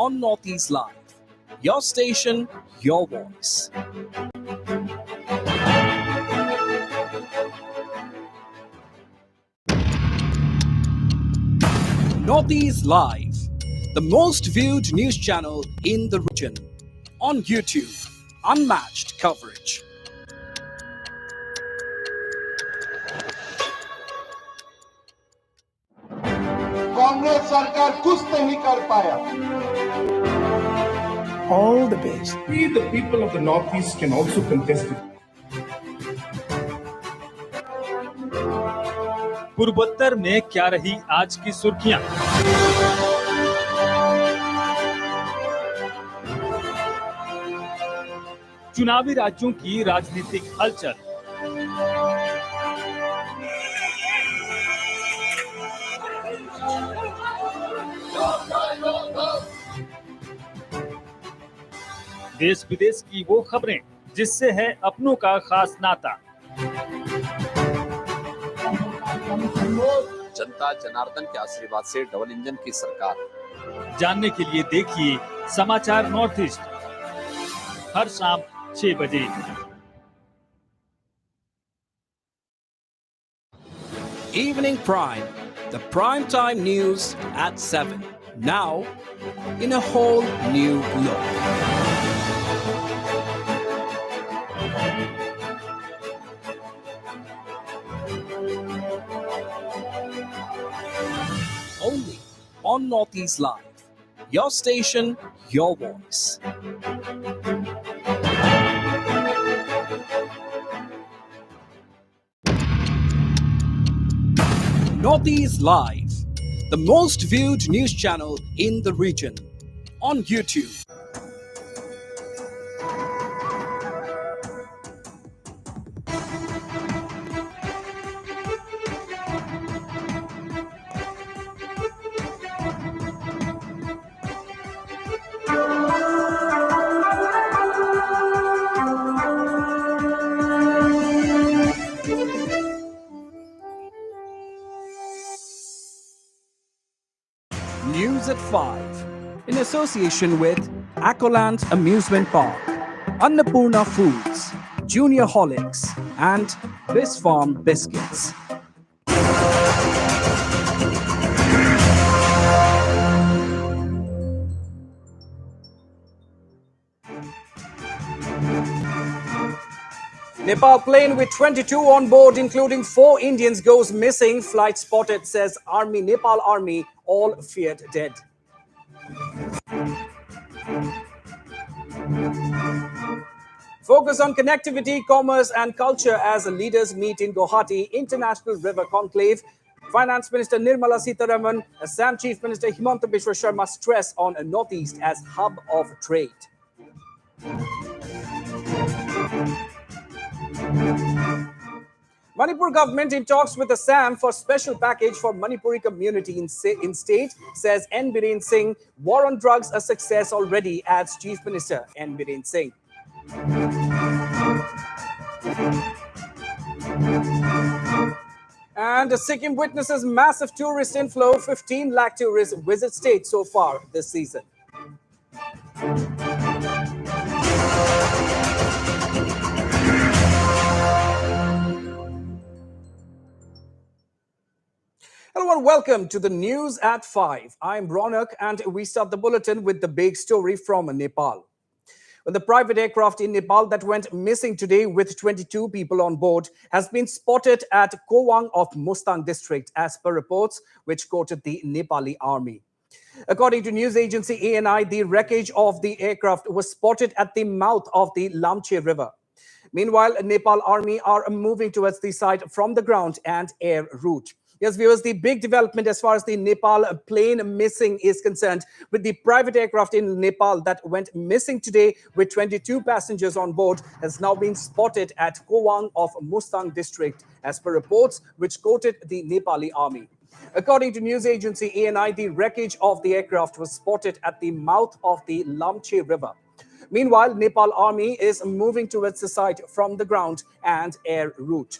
on Northeast Live. Your station, your voice. Northeast Live, the most viewed news channel in the region. On YouTube, unmatched coverage. Congress सरकार कुछ नहीं कर पाया. All the best. We, the people of the Northeast, can also contest it. पूर्वोत्तर में क्या रही आज की सुर्खियां? चुनावी राज्यों की राजनीतिक हलचल। देश विदेश की वो खबरें जिससे है अपनों का खास नाता। जनता जनार्दन के आशीर्वाद से डबल इंजन की सरकार। जानने के लिए देखिए समाचार नॉर्थ ईस्ट हर शाम 6 बजे। Evening Prime, the prime time news at 7. Now, in a whole new look. Only on Northeast Live. Your station, your voice. Northeast Live, the most viewed news channel in the region. On YouTube. News at 5, in association with Accoland Amusement Park, Annapurna Foods, Junior Holics, and Biss Farm Biscuits. Nepal plane with 22 on board, including 4 Indians, goes missing. Flight spotted, says Army. Nepal Army, all feared dead. Focus on connectivity, commerce and culture as leaders meet in Guwahati International River Conclave. Finance Minister Nirmala Sitharaman, Assam Chief Minister Himanta Biswa Sharma stress on Northeast as hub of trade. Manipur government in talks with Assam for special package for Manipuri community in state, says N. Biren Singh. War on drugs a success already, adds Chief Minister N. Biren Singh. And Sikkim witnesses massive tourist inflow. 15 lakh tourists visit state so far this season. Hello and welcome to the news at 5. I'm Ronak and we start the bulletin with the big story from Nepal. Well, the private aircraft in Nepal that went missing today with 22 people on board has been spotted at Kowang of Mustang district as per reports which quoted the Nepali army. According to news agency ANI, the wreckage of the aircraft was spotted at the mouth of the Lamche River. Meanwhile, Nepal army are moving towards the site from the ground and air route. Yes, viewers, the big development as far as the Nepal plane missing is concerned, with the private aircraft in Nepal that went missing today with 22 passengers on board has now been spotted at Kowang of Mustang district, as per reports which quoted the Nepali army. According to news agency ANI, the wreckage of the aircraft was spotted at the mouth of the Lamche River. Meanwhile, Nepal army is moving towards the site from the ground and air route.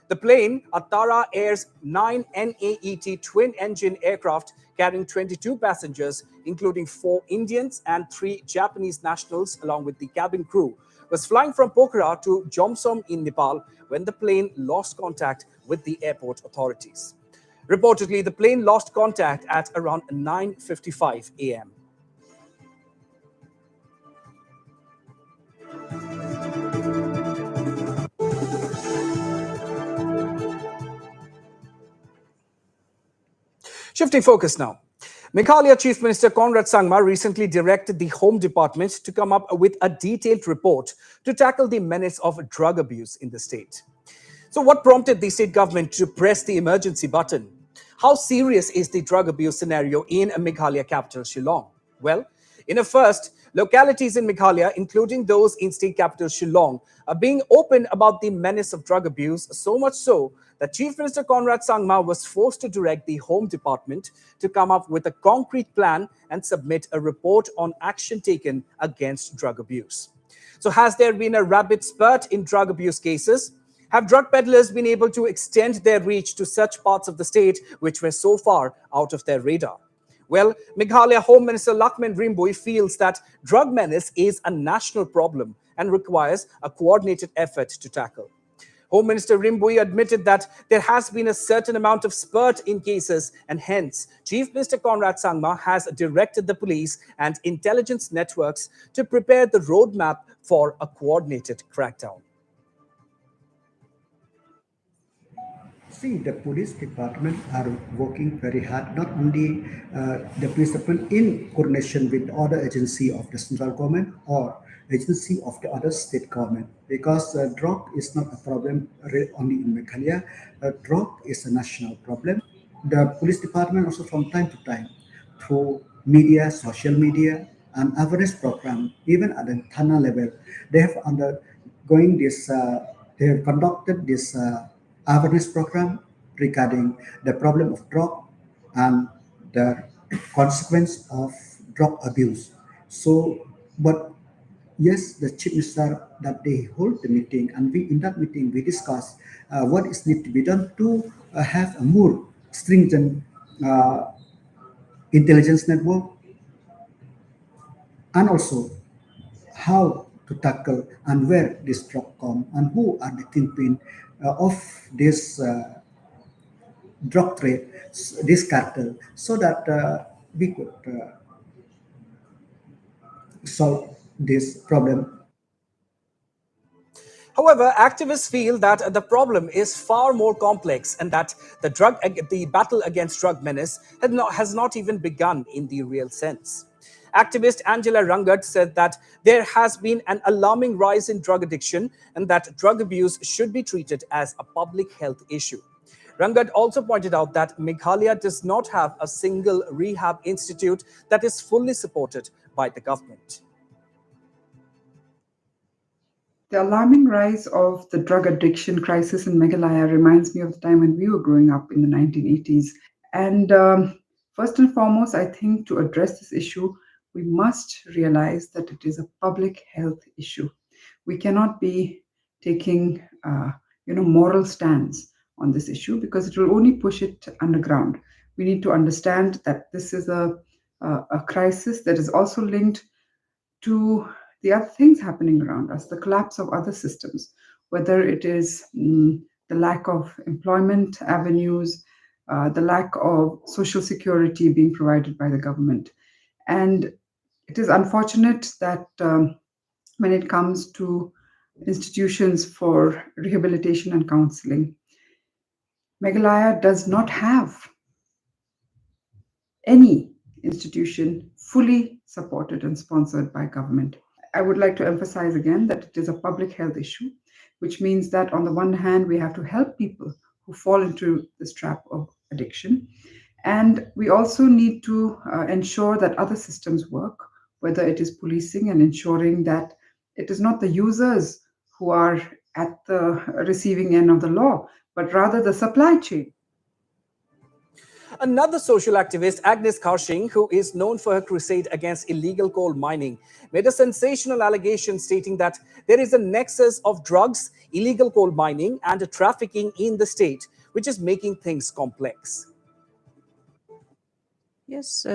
The plane, a Tara Air's 9 NAET twin-engine aircraft carrying 22 passengers, including 4 Indians and 3 Japanese nationals, along with the cabin crew, was flying from Pokhara to Jomsom in Nepal when the plane lost contact with the airport authorities. Reportedly, the plane lost contact at around 9:55 a.m. Shifting focus now. Meghalaya Chief Minister Conrad Sangma recently directed the Home Department to come up with a detailed report to tackle the menace of drug abuse in the state. So, what prompted the state government to press the emergency button? How serious is the drug abuse scenario in Meghalaya capital Shillong? Well, in a first, localities in Meghalaya, including those in state capital Shillong, are being open about the menace of drug abuse, so much so that Chief Minister Conrad Sangma was forced to direct the Home Department to come up with a concrete plan and submit a report on action taken against drug abuse. So, has there been a rapid spurt in drug abuse cases? Have drug peddlers been able to extend their reach to such parts of the state which were so far out of their radar? Well, Meghalaya Home Minister Lakmin Rimboy feels that drug menace is a national problem and requires a coordinated effort to tackle. Home Minister Rimboy admitted that there has been a certain amount of spurt in cases, and hence Chief Minister Conrad Sangma has directed the police and intelligence networks to prepare the roadmap for a coordinated crackdown. See, the police department are working very hard, not only the police department in coordination with other agency of the central government or agency of the other state government, because drug is not a problem only in Meghalaya. Drug is a national problem. The police department also from time to time through media, social media, and awareness program, even at the Thana level, they have undergoing this. They have conducted this awareness program regarding the problem of drug and the consequence of drug abuse. So, but yes, the chief minister that they hold the meeting, and we in that meeting we discuss what is need to be done to have a more stringent intelligence network, and also how to tackle and where this drug come and who are the kingpin of this drug trade, this cartel, so that we could solve this problem. However, activists feel that the problem is far more complex and that the battle against drug menace has not even begun in the real sense. Activist Angela Rangat said that there has been an alarming rise in drug addiction and that drug abuse should be treated as a public health issue. Rangat also pointed out that Meghalaya does not have a single rehab institute that is fully supported by the government. The alarming rise of the drug addiction crisis in Meghalaya reminds me of the time when we were growing up in the 1980s. And first and foremost, I think to address this issue, we must realize that it is a public health issue. We cannot be taking, moral stands on this issue because it will only push it underground. We need to understand that this is a crisis that is also linked to the other things happening around us, the collapse of other systems, whether it is the lack of employment avenues, the lack of social security being provided by the government. And it is unfortunate that when it comes to institutions for rehabilitation and counseling, Meghalaya does not have any institution fully supported and sponsored by government. I would like to emphasize again that it is a public health issue, which means that on the one hand, we have to help people who fall into this trap of addiction. And we also need to ensure that other systems work, whether it is policing and ensuring that it is not the users who are at the receiving end of the law, but rather the supply chain. Another social activist, Agnes Karshing, who is known for her crusade against illegal coal mining, made a sensational allegation stating that there is a nexus of drugs, illegal coal mining, and trafficking in the state, which is making things complex. Yes,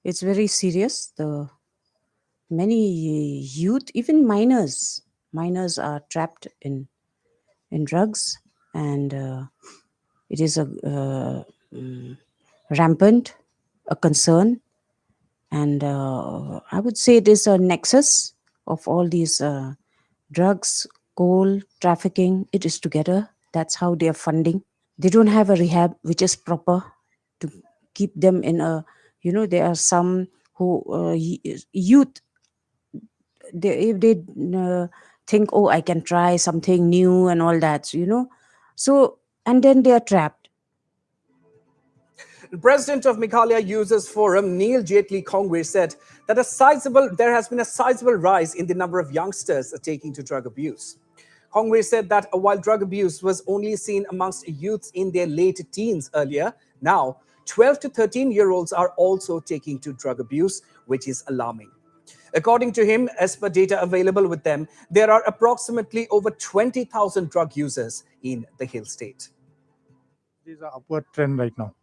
it's very serious. The many youth, even minors are trapped in drugs, and it is a rampant, a concern, and I would say it is a nexus of all these drugs, coal, trafficking. It is together. That's how they are funding. They don't have a rehab which is proper to keep them in a. There are some who youth. If they think, oh, I can try something new and all that, so and then they are trapped. The president of Meghalaya Users Forum, Neil Jaitley Kongwe, said that there has been a sizable rise in the number of youngsters taking to drug abuse. Kongwe said that while drug abuse was only seen amongst youths in their late teens earlier, now 12 to 13-year-olds are also taking to drug abuse, which is alarming. According to him, as per data available with them, there are approximately over 20,000 drug users in the Hill State. There's an upward trend right now.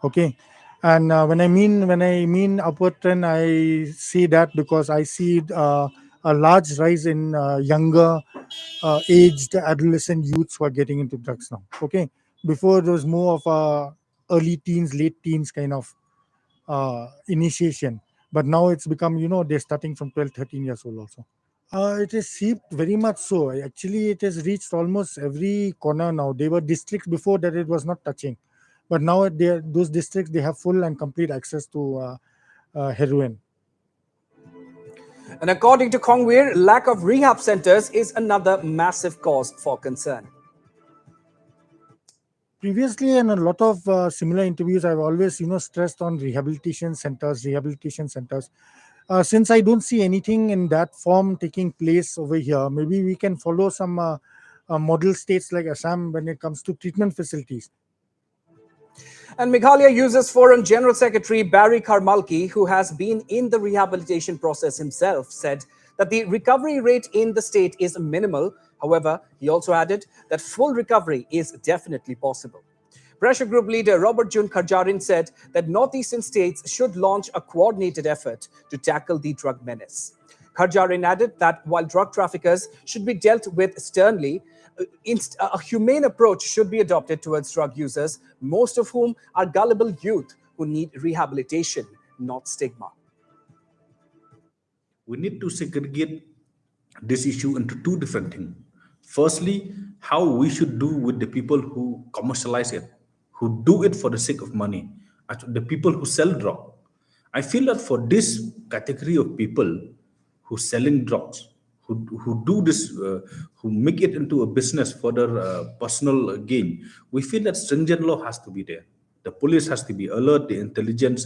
Okay, and when I mean upward trend, I see that because I see a large rise in younger aged adolescent youths who are getting into drugs now. Okay, before there was more of a early teens, late teens kind of initiation, but now it's become, they're starting from 12, 13 years old also. It is seeped very much so. Actually, it has reached almost every corner now. There were districts before that it was not touching, but now those districts, they have full and complete access to heroin. And according to Kongweer, lack of rehab centers is another massive cause for concern. Previously, in a lot of similar interviews, I've always, stressed on rehabilitation centers. Since I don't see anything in that form taking place over here, maybe we can follow some model states like Assam when it comes to treatment facilities. And Meghalaya Users Forum General Secretary Barry Karmalki, who has been in the rehabilitation process himself, said that the recovery rate in the state is minimal. However, he also added that full recovery is definitely possible. Pressure Group leader Robert Jun Kharjarin said that northeastern states should launch a coordinated effort to tackle the drug menace. Kharjarin added that while drug traffickers should be dealt with sternly, a humane approach should be adopted towards drug users, most of whom are gullible youth who need rehabilitation, not stigma. We need to segregate this issue into two different things. Firstly, how we should do with the people who commercialize it, who do it for the sake of money, the people who sell drug. I feel that for this category of people who selling drugs, who do this, who make it into a business for their personal gain, we feel that stringent law has to be there. The police has to be alert, the intelligence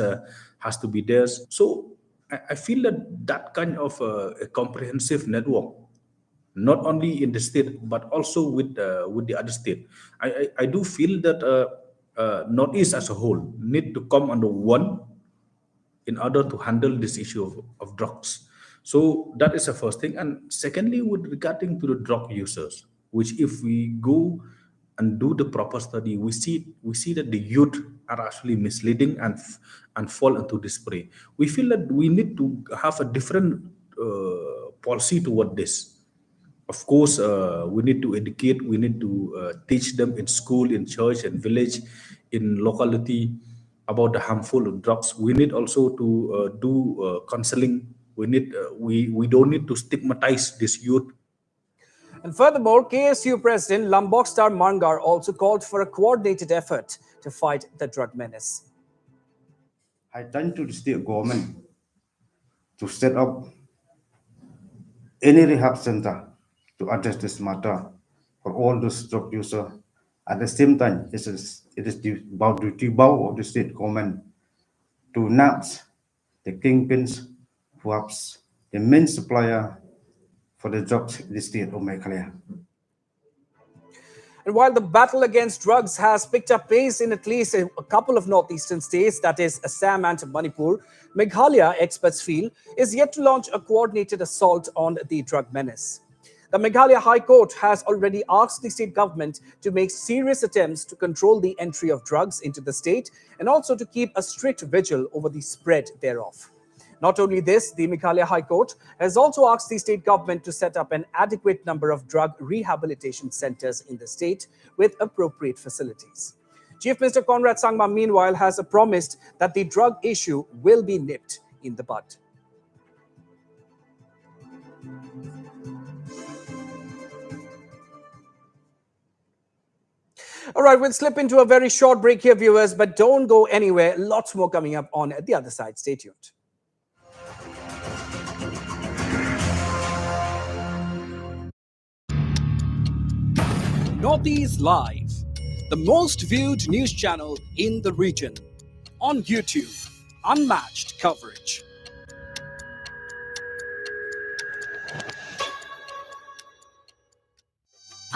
has to be there. So I feel that that kind of a comprehensive network, not only in the state but also with the other state. I do feel that Northeast as a whole need to come under one in order to handle this issue of drugs. So that is the first thing. And secondly, with regarding to the drug users, which if we go and do the proper study, we see that the youth are actually misleading and fall into this prey. We feel that we need to have a different policy toward this. Of course, we need to educate, we need to teach them in school, in church, and village, in locality about the harmful drugs. We need also to do counseling. We don't need to stigmatize this youth. And furthermore, KSU President Lombok Star Mangar also called for a coordinated effort to fight the drug menace. I turn to the state government to set up any rehab center to address this matter for all those drug users. At the same time, it is about the duty of the state government to nab the kingpins, perhaps the main supplier for the drugs in the state of Meghalaya. And while the battle against drugs has picked up pace in at least a couple of northeastern states, that is Assam and Manipur, Meghalaya, experts feel, is yet to launch a coordinated assault on the drug menace. The Meghalaya High Court has already asked the state government to make serious attempts to control the entry of drugs into the state and also to keep a strict vigil over the spread thereof. Not only this, the Meghalaya High Court has also asked the state government to set up an adequate number of drug rehabilitation centers in the state with appropriate facilities. Chief Minister Conrad Sangma, meanwhile, has promised that the drug issue will be nipped in the bud. All right, we'll slip into a very short break here, viewers, but don't go anywhere. Lots more coming up on the other side. Stay tuned. Northeast Live, the most viewed news channel in the region. On YouTube, unmatched coverage.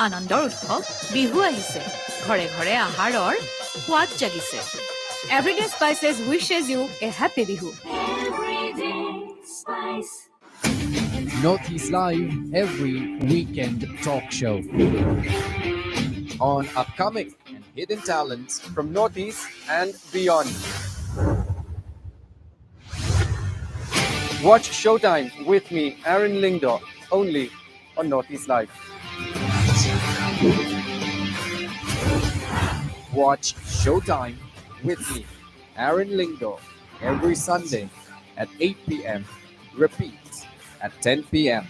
আনন্দৰ উৎসৱ বিহু আহিছে ঘৰে ঘৰে আহাৰৰ সোৱাদ জাগিছে everyday spices wishes you a happy bihu everyday spice Northeast Live every weekend talk show on upcoming and hidden talents from Northeast and beyond. Watch Showtime with me, Aaron Lingdor, only on Northeast Live. Watch Showtime with me, Aaron Lingdor, every Sunday at 8 p.m. Repeat at 10 p.m.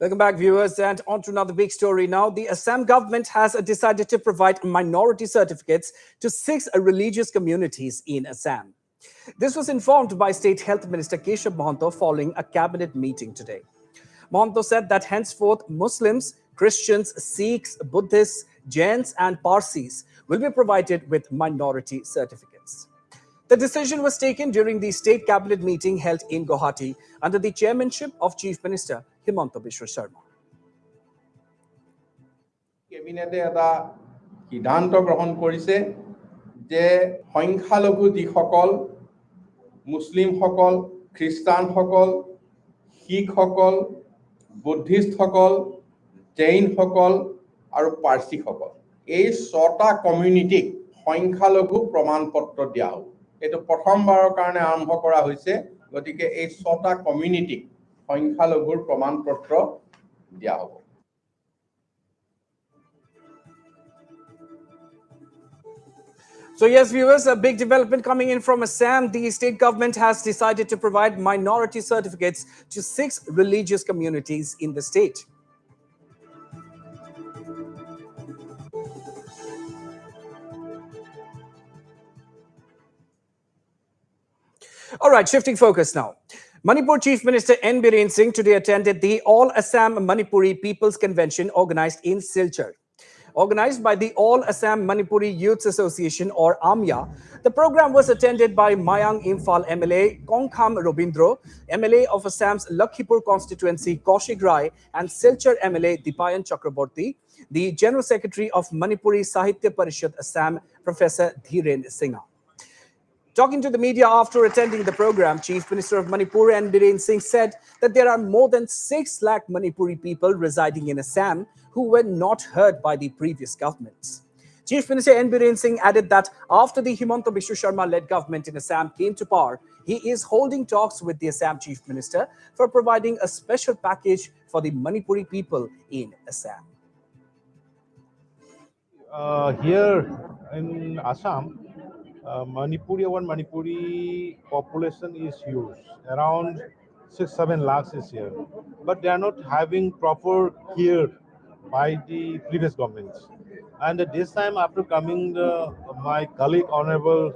Welcome back, viewers, and on to another big story now. The Assam government has decided to provide minority certificates to 6 religious communities in Assam. This was informed by State Health Minister Keshav Mohanto following a cabinet meeting today. Mohanto said that henceforth Muslims, Christians, Sikhs, Buddhists, Jains, and Parsis will be provided with minority certificates. The decision was taken during the state cabinet meeting held in Guwahati under the chairmanship of Chief Minister Himanta Biswa Sharma. কেবিনেটে এটা সিদ্ধান্ত গ্ৰহণ কৰিছে যে সংখ্যালঘু যিসকল মুছলিমসকল, খ্ৰীষ্টানসকল, শিখসকল, বুদ্ধিষ্টসকল, জৈনসকল আৰু পাৰ্চীসকল এই 6টা কমিউনিটিক সংখ্যালঘু প্ৰমাণপত্ৰ দিয়া হ'ব। এইটো প্ৰথমবাৰৰ কাৰণে আৰম্ভ কৰা হৈছে, গতিকে এই 6টা কমিউনিটিক সংখ্যালঘুৰ প্ৰমাণপত্ৰ দিয়া হ'ব। So yes, viewers, a big development coming in from Assam. The state government has decided to provide minority certificates to 6 religious communities in the state. All right, shifting focus now. Manipur Chief Minister N. Biren Singh today attended the All Assam Manipuri People's Convention organized in Silchar. Organized by the All Assam Manipuri Youths Association or AMYA, the program was attended by Mayang Imphal MLA Kongkham Robindro, MLA of Assam's Lakhipur constituency Kaushik Rai, and Silchar MLA Dipayan Chakraborty, the General Secretary of Manipuri Sahitya Parishad Assam, Professor Dhiren Singha. Talking to the media after attending the program, Chief Minister of Manipur N. Biren Singh said that there are more than 6 lakh Manipuri people residing in Assam who were not heard by the previous governments. Chief Minister N. Biren Singh added that after the Himanta Biswa Sharma-led government in Assam came to power, he is holding talks with the Assam Chief Minister for providing a special package for the Manipuri people in Assam. Here in Assam, Manipuri population is huge. Around 6-7 lakhs is here. But they are not having proper care by the previous governments. And this time after coming, my colleague, Honorable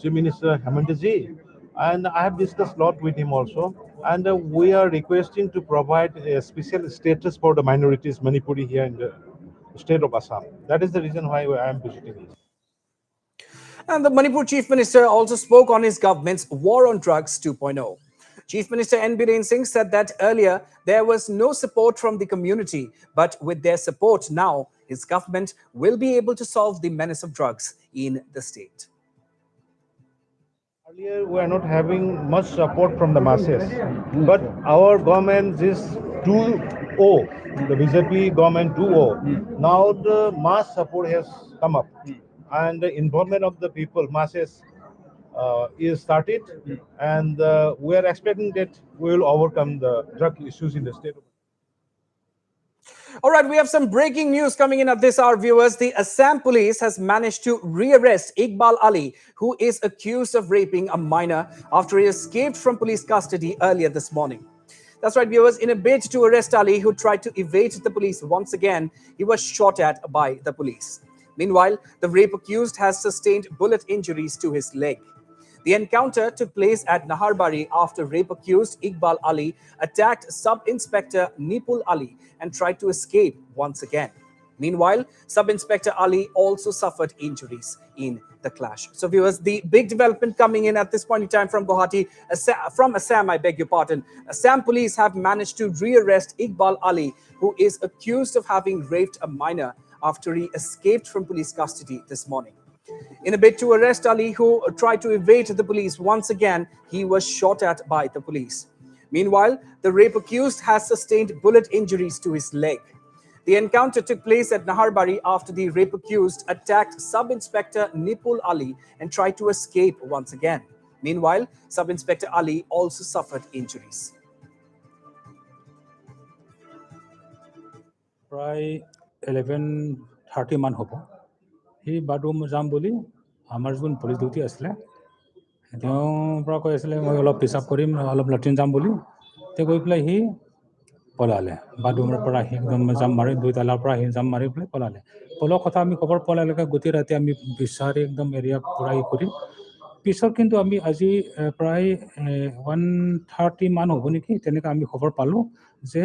Chief Minister Hemantaji, and I have discussed a lot with him also. And we are requesting to provide a special status for the minorities Manipuri here in the state of Assam. That is the reason why I am visiting. And the Manipur Chief Minister also spoke on his government's War on Drugs 2.0. Chief Minister N. Biren Singh said that earlier there was no support from the community, but with their support now, his government will be able to solve the menace of drugs in the state. Earlier, we are not having much support from the masses, but our government is 2.0, the BJP government 2.0. Now the mass support has come up, and the involvement of the people, masses, is started, and we are expecting that we will overcome the drug issues in the state. All right, we have some breaking news coming in at this hour, viewers. The Assam police has managed to rearrest Iqbal Ali, who is accused of raping a minor after he escaped from police custody earlier this morning. That's right, viewers. In a bid to arrest Ali, who tried to evade the police once again, he was shot at by the police. Meanwhile, the rape accused has sustained bullet injuries to his leg. The encounter took place at Naharbari after rape accused Iqbal Ali attacked Sub-Inspector Nipul Ali and tried to escape once again. Meanwhile, Sub-Inspector Ali also suffered injuries in the clash. So viewers, the big development coming in at this point in time from Guwahati, from Assam, I beg your pardon. Assam police have managed to rearrest Iqbal Ali, who is accused of having raped a minor after he escaped from police custody this morning. In a bid to arrest Ali, who tried to evade the police once again, he was shot at by the police. Meanwhile, the rape accused has sustained bullet injuries to his leg. The encounter took place at Naharbari after the rape accused attacked Sub-Inspector Nipul Ali and tried to escape once again. Meanwhile, Sub-Inspector Ali also suffered injuries. প্ৰায় 11:30 মান হ'ব C bathroom যাম বুলি আমাৰ যোন police duty আছিলে তেওঁৰ পৰা কৈ আছিলে মই অলপ পিচাপ কৰিম অলপ লেট্ৰিন যাম বুলি তে গৈ পেলাই সি পলালে বাথৰুমৰ পৰা আহি একদম জাম মাৰি 2 তালাৰ পৰা আহি জাম মাৰি পেলাই পলালে পলোৱাৰ কথা আমি খবৰ পোৱালৈকে গোটেই ৰাতি আমি বিচাৰি একদম এৰিয়া পুৰাই কৰি পিছত কিন্তু আমি আজি প্ৰায় 1:30 মান হ'ব নেকি তেনেকৈ আমি খবৰ পালোঁ যে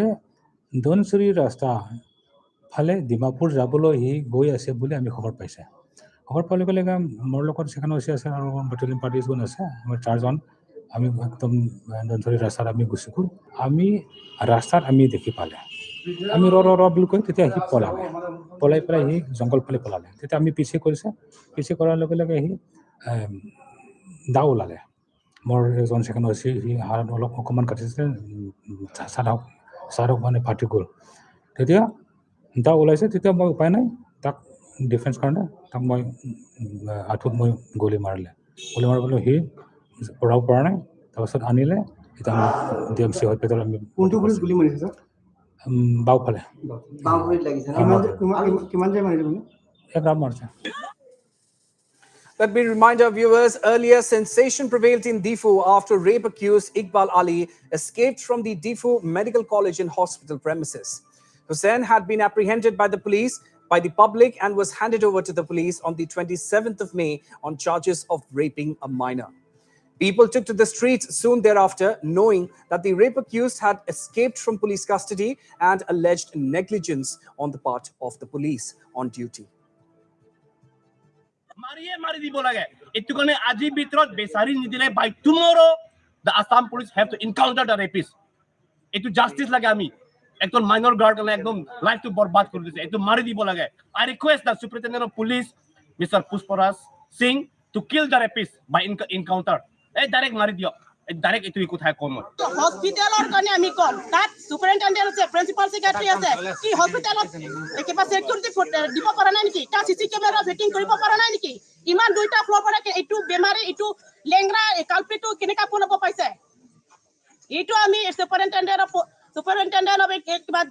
ধনচিৰি ৰাস্তা ফালে ডিমাপুৰ যাবলৈ সি গৈ আছে বুলি আমি খবৰ পাইছে খবৰ পালে গ'লে মোৰ লগত সেখানে আছে আৰু বেটেলিয়ন পাৰ্টিজন আছে আমাৰ 4জন আমি একদম ধনচিৰি ৰাস্তাত আমি গুচি গ'ল আমি ৰাস্তাত আমি দেখি পালে আমি ৰ বুলি কৈ তেতিয়া সি পলাই পেলাই সি জংঘল ফালে পলালে তেতিয়া আমি পিছে কৰাৰ লগে লগে সি দাও ওলালে মোৰ এজন সেখানে আছে সি হাত অলপ অকণমান কাটিছে চাৰক মানে ফাটি গ'ল তেতিয়া দাও ওলাইছে তেতিয়া মই উপায় নাই তাক ডিফেন্স কাৰণে তাক মই আঁঠুত মই গুলি মাৰিবলৈ সি পৰাব পৰা নাই তাৰপিছত আনিলে এতিয়া আমি DMC হস্পিটেলত আমি কোনটো পুলিচ গুলি মাৰিছে স্যাৰ বাওফালে বাওফালে লাগিছে কিমান যে মাৰিলে মানে এক ৰাউণ্ড মাৰিছে Let me remind our viewers, earlier sensation prevailed in Difu after rape accused Iqbal Ali escaped from the Difu Medical College and Hospital premises. Hussain had been apprehended by the police, by the public, and was handed over to the police on the 27th of May on charges of raping a minor. People took to the streets soon thereafter, knowing that the rape accused had escaped from police custody and alleged negligence on the part of the police on duty. By tomorrow, the Assam police have to encounter the rapist. It justice lage ami. Ekton minor guard kane ekdom life to borbad kor dise. Etu mari dibo lage. I request the Superintendent of Police, Mr. Pushparas Singh, to kill the rapist by encounter. Direct mari dio. Direct etu ikut hai komo. Hospital or kane ami kon. That superintendent ase, principal secretary ase. Ki hospital ekipa security dibo para nai niki. Ta CC camera fitting koribo para nai niki. Iman duita floor pare ke etu bemari etu lengra culprit kineka polabo paise. Etu ami superintendent of কিবা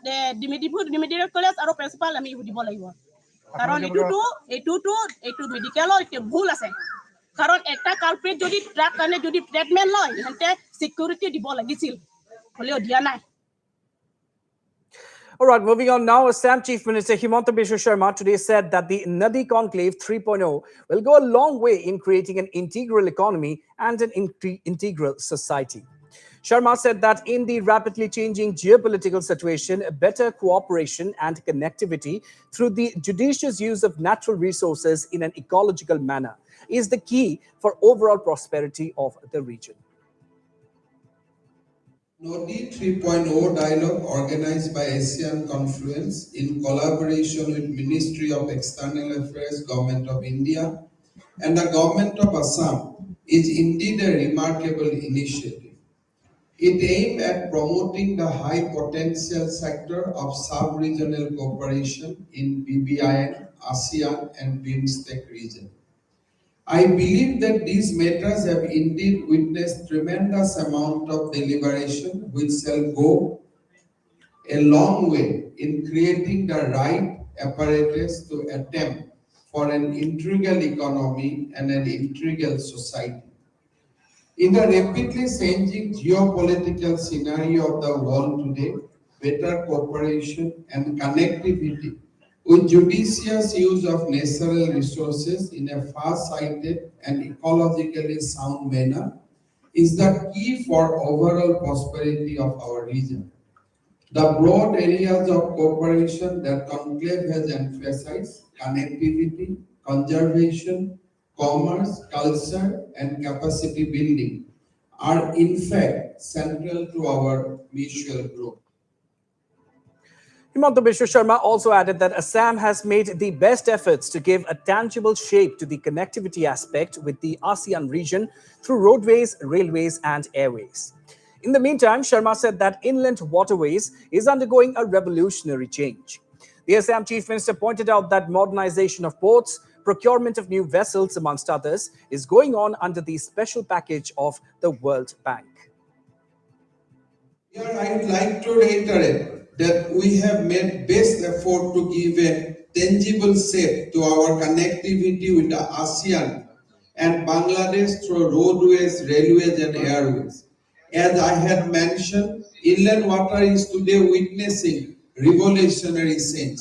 ডিমিডিয়েট college আৰু principal আমি দিব লাগিব কাৰণ এইটো মেডিকেলৰ ভুল আছে কাৰণ একটা কালপ্ৰিট যদি ট্ৰাক কাৰণে যদি ট্ৰিটমেন্ট লয় হেনতে সিকিউৰিটি দিব লাগিছিল হলেও দিয়া নাই All right, moving on now, Assam Chief Minister Himanta Biswa Sharma today said that the Nadi Conclave 3.0 will go a long way in creating an integral economy and an integral society. Sharma said that in the rapidly changing geopolitical situation, better cooperation and connectivity through the judicious use of natural resources in an ecological manner is the key for overall prosperity of the region. Nodi 3.0 dialogue organized by ASEAN Confluence in collaboration with Ministry of External Affairs, Government of India and the Government of Assam is indeed a remarkable initiative. It aims at promoting the high potential sector of sub-regional cooperation in BBIN, ASEAN and BIMSTEC region. I believe that these matters have indeed witnessed tremendous amount of deliberation which shall go a long way in creating the right apparatus to attempt for an integral economy and an integral society. In the rapidly changing geopolitical scenario of the world today, better cooperation and connectivity with judicious use of natural resources in a far-sighted and ecologically sound manner is the key for overall prosperity of our region. The broad areas of cooperation that conclave has emphasized, connectivity, conservation, commerce, culture, and capacity building, are in fact central to our mutual growth. Himanta Biswa Sharma also added that Assam has made the best efforts to give a tangible shape to the connectivity aspect with the ASEAN region through roadways, railways, and airways. In the meantime, Sharma said that inland waterways is undergoing a revolutionary change. The Assam Chief Minister pointed out that modernization of ports, procurement of new vessels, amongst others, is going on under the special package of the World Bank. Here I would like to reiterate that we have made best effort to give a tangible shape to our connectivity with the ASEAN and Bangladesh through roadways, railways and airways. As I had mentioned, inland water is today witnessing revolutionary change.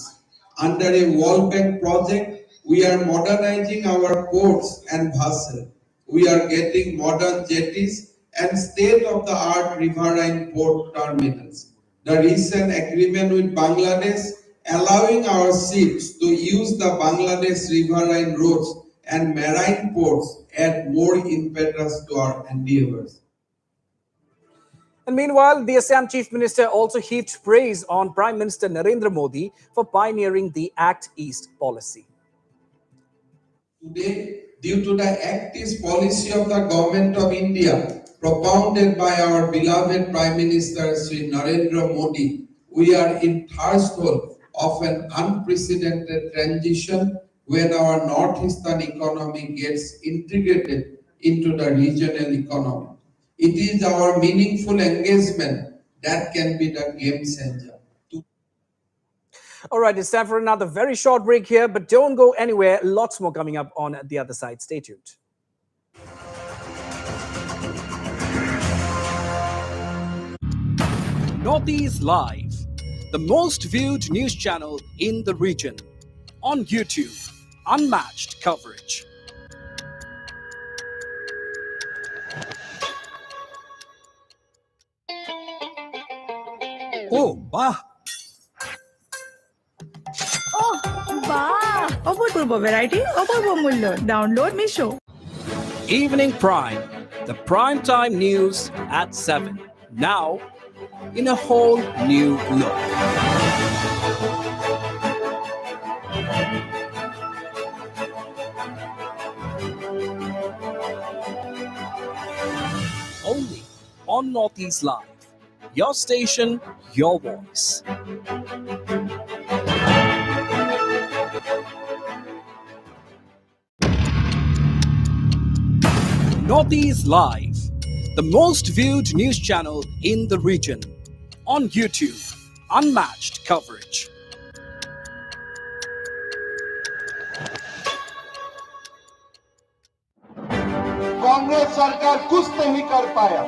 Under a World Bank project, we are modernizing our ports and vessels. We are getting modern jetties and state-of-the-art riverine port terminals. The recent agreement with Bangladesh allowing our ships to use the Bangladesh riverine roads and marine ports add more impetus to our endeavors. And meanwhile, the Assam Chief Minister also heaped praise on Prime Minister Narendra Modi for pioneering the Act East policy. Today, due to the Act East policy of the Government of India, propounded by our beloved Prime Minister Sri Narendra Modi, we are in threshold of an unprecedented transition when our northeastern economy gets integrated into the regional economy. It is our meaningful engagement that can be the game changer. All right, it's time for another very short break here, but don't go anywhere. Lots more coming up on the other side. Stay tuned. Northeast Live, the most viewed news channel in the region. On YouTube, unmatched coverage. Oh, বাহ! বাহ! অপূর্ব variety, অপূর্ব মূল্য। Download Meesho. Evening Prime, the primetime news at 7. Now, in a whole new look. Only on Northeast Live. Your station, your voice. Northeast Live, the most viewed news channel in the region. On YouTube, unmatched coverage. Congress सरकार कुछ नहीं कर पाया.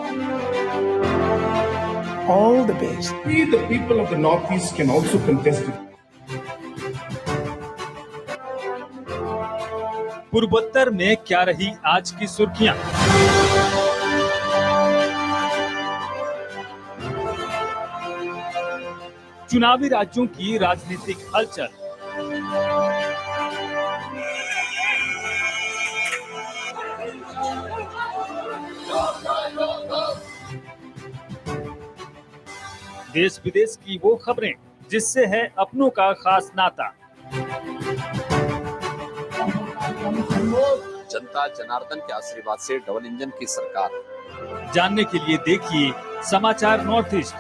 All the best. We, the people of the Northeast, can also contest it. पूर्वोत्तर में क्या रही आज की सुर्खियां? चुनावी राज्यों की राजनीतिक हलचल। देश विदेश की वो खबरें जिससे है अपनों का खास नाता। जनता जनार्दन के आशीर्वाद से डबल इंजन की सरकार। जानने के लिए देखिए समाचार नॉर्थ ईस्ट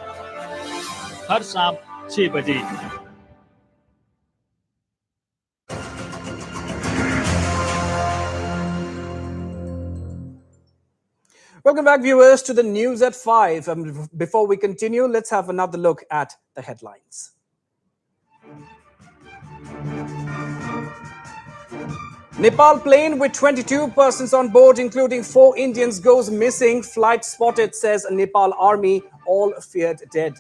हर शाम 6 बजे। Welcome back, viewers, to the news at 5. Before we continue, let's have another look at the headlines. Nepal plane with 22 persons on board, including 4 Indians, goes missing. Flight spotted, says Nepal Army. All feared dead.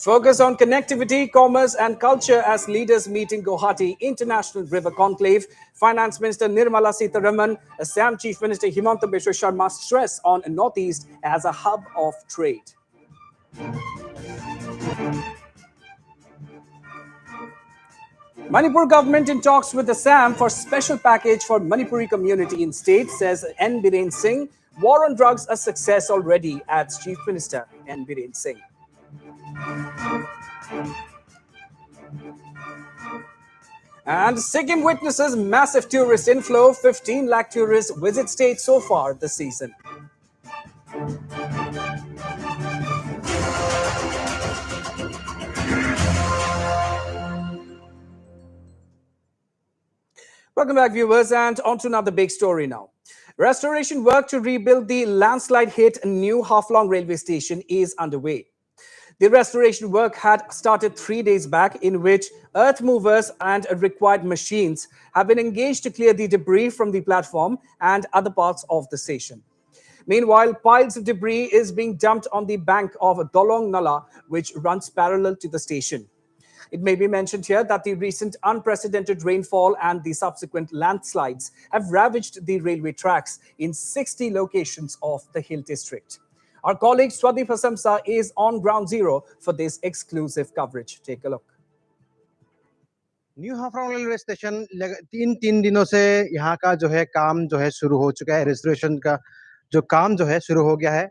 Focus on connectivity, commerce and culture as leaders meet in Guwahati International River Conclave. Finance Minister Nirmala Sitharaman, Assam Chief Minister Himanta Biswa Sharma stress on Northeast as a hub of trade. Manipur government in talks with Assam for special package for Manipuri community in state, says N. Biren Singh. War on drugs a success already, adds Chief Minister N. Biren Singh. And Sikkim witnesses massive tourist inflow. 15 lakh tourists visit state so far this season. Welcome back, viewers, and on to another big story now. Restoration work to rebuild the landslide hit new Haflong railway station is underway. The restoration work had started 3 days back, in which earth movers and required machines have been engaged to clear the debris from the platform and other parts of the station. Meanwhile, piles of debris is being dumped on the bank of Dolong Nala, which runs parallel to the station. It may be mentioned here that the recent unprecedented rainfall and the subsequent landslides have ravaged the railway tracks in 60 locations of the Hill District. Our colleague Swadeep Hasamsa is on ground zero for this exclusive coverage. Take a look. New Haflong railway station तीन दिनों से यहाँ का जो है काम जो है शुरू हो चुका है। रेस्टोरेशन का जो काम जो है शुरू हो गया है।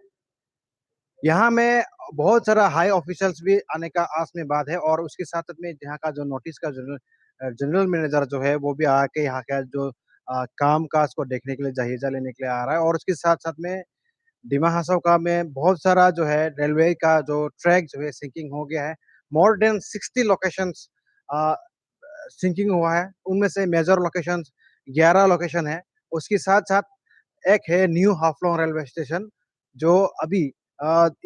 यहाँ में बहुत सारा हाई ऑफिशियल्स भी आने का आस में बात है, और उसके साथ में यहाँ का जो नोटिस का जनरल मैनेजर जो है वो भी आके यहाँ का जो काम काज को देखने के लिए जायजा लेने के लिए आ रहा है। और उसके साथ साथ में डिमा हासाव का में बहुत सारा जो है रेलवे का जो ट्रैक जो है सिंकिंग हो गया है। मोर देन 60 लोकेशंस सिंकिंग हुआ है, उनमें से मेजर लोकेशंस 11 लोकेशन है। उसके साथ साथ एक है न्यू हाफलॉन्ग रेलवे स्टेशन, जो अभी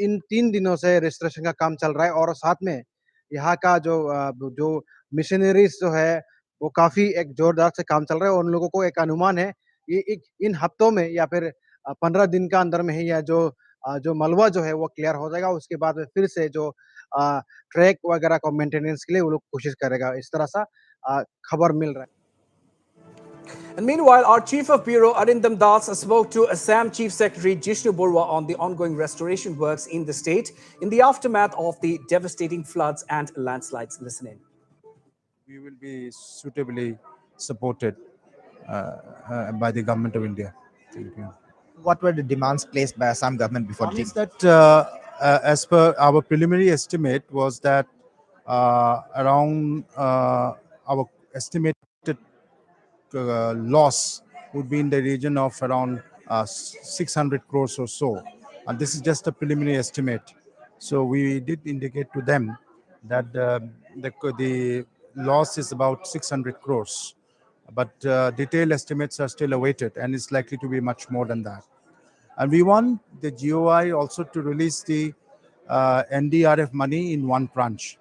इन 3 दिनों से रेस्टोरेशन का काम चल रहा है। और साथ में यहाँ का जो मशीनरीज जो है वो काफी एक जोरदार से काम चल रहा है। और उन लोगों को एक अनुमान है ये इन हफ्तों में या फिर 15 दिन का अंदर में ही, या जो मलबा जो है वो क्लियर हो जाएगा। उसके बाद में फिर से जो ट्रैक वगैरह को मेंटेनेंस के लिए वो लोग कोशिश करेगा। इस तरह सा खबर मिल रहा है। And meanwhile, our Chief of Bureau Arindam Das spoke to Assam Chief Secretary Jishnu Borwa on the ongoing restoration works in the state in the aftermath of the devastating floods and landslides. Listen in. We will be suitably supported by the government of India. Thank you. What were the demands placed by Assam government before One is that as per our preliminary estimate was that around our estimated loss would be in the region of around 600 crores or so. And this is just a preliminary estimate. So we did indicate to them that the loss is about 600 crores. But detailed estimates are still awaited, and it's likely to be much more than that. And we want the GOI also to release the NDRF money in one tranche.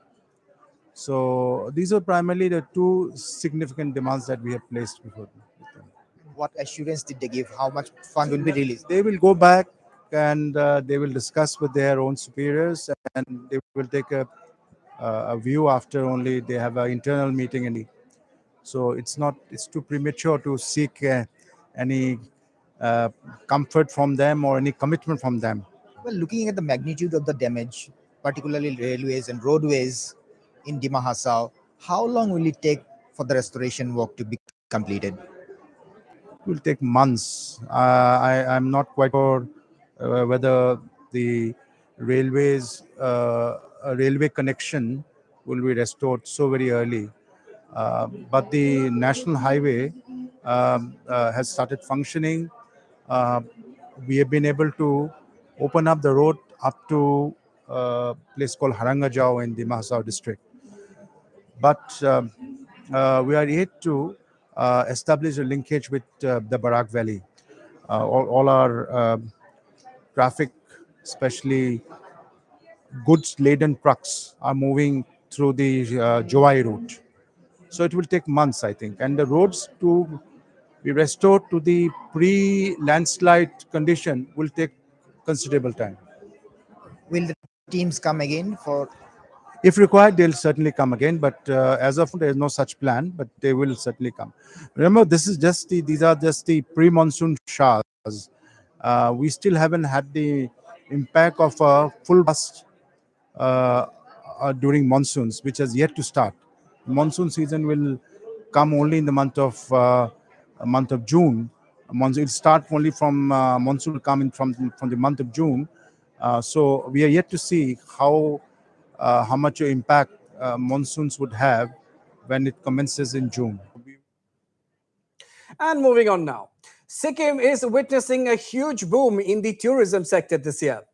So these are primarily the two significant demands that we have placed before them. What assurance did they give? How much fund will be released? They will go back and they will discuss with their own superiors, and they will take a view after only they have an internal meeting. So it's too premature to seek any uh, comfort from them or any commitment from them. Well, looking at the magnitude of the damage, particularly railways and roadways in Dima Hasao, how long will it take for the restoration work to be completed? It will take months. I'm not quite sure whether the railways, a railway connection will be restored so very early. But the national highway has started functioning. Uh, we have been able to open up the road up to a place called Harangajao in the Mahasao district. But we are yet to establish a linkage with the Barak Valley. All our traffic, especially goods laden trucks, are moving through the Joai route. So it will take months, I think. And the roads to be restored to the pre-landslide condition will take considerable time. Will the teams come again for? If required, they'll certainly come again. But as of now, there is no such plan. But they will certainly come. Remember, these are just the pre-monsoon showers. We still haven't had the impact of a full blast during monsoons, which has yet to start. Monsoon season will come only in the month of June. Monsoon will start only from monsoon will come in from the month of June. So we are yet to see how much impact monsoons would have when it commences in June. And moving on now. Sikkim is witnessing a huge boom in the tourism sector this year.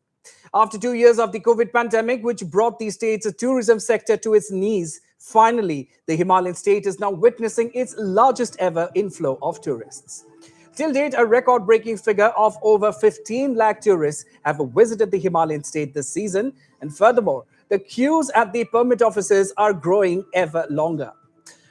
After 2 years of the COVID pandemic, which brought the state's tourism sector to its knees, finally, the Himalayan state is now witnessing its largest ever inflow of tourists. Till date, a record breaking figure of over 15 lakh tourists have visited the Himalayan state this season. And furthermore, the queues at the permit offices are growing ever longer.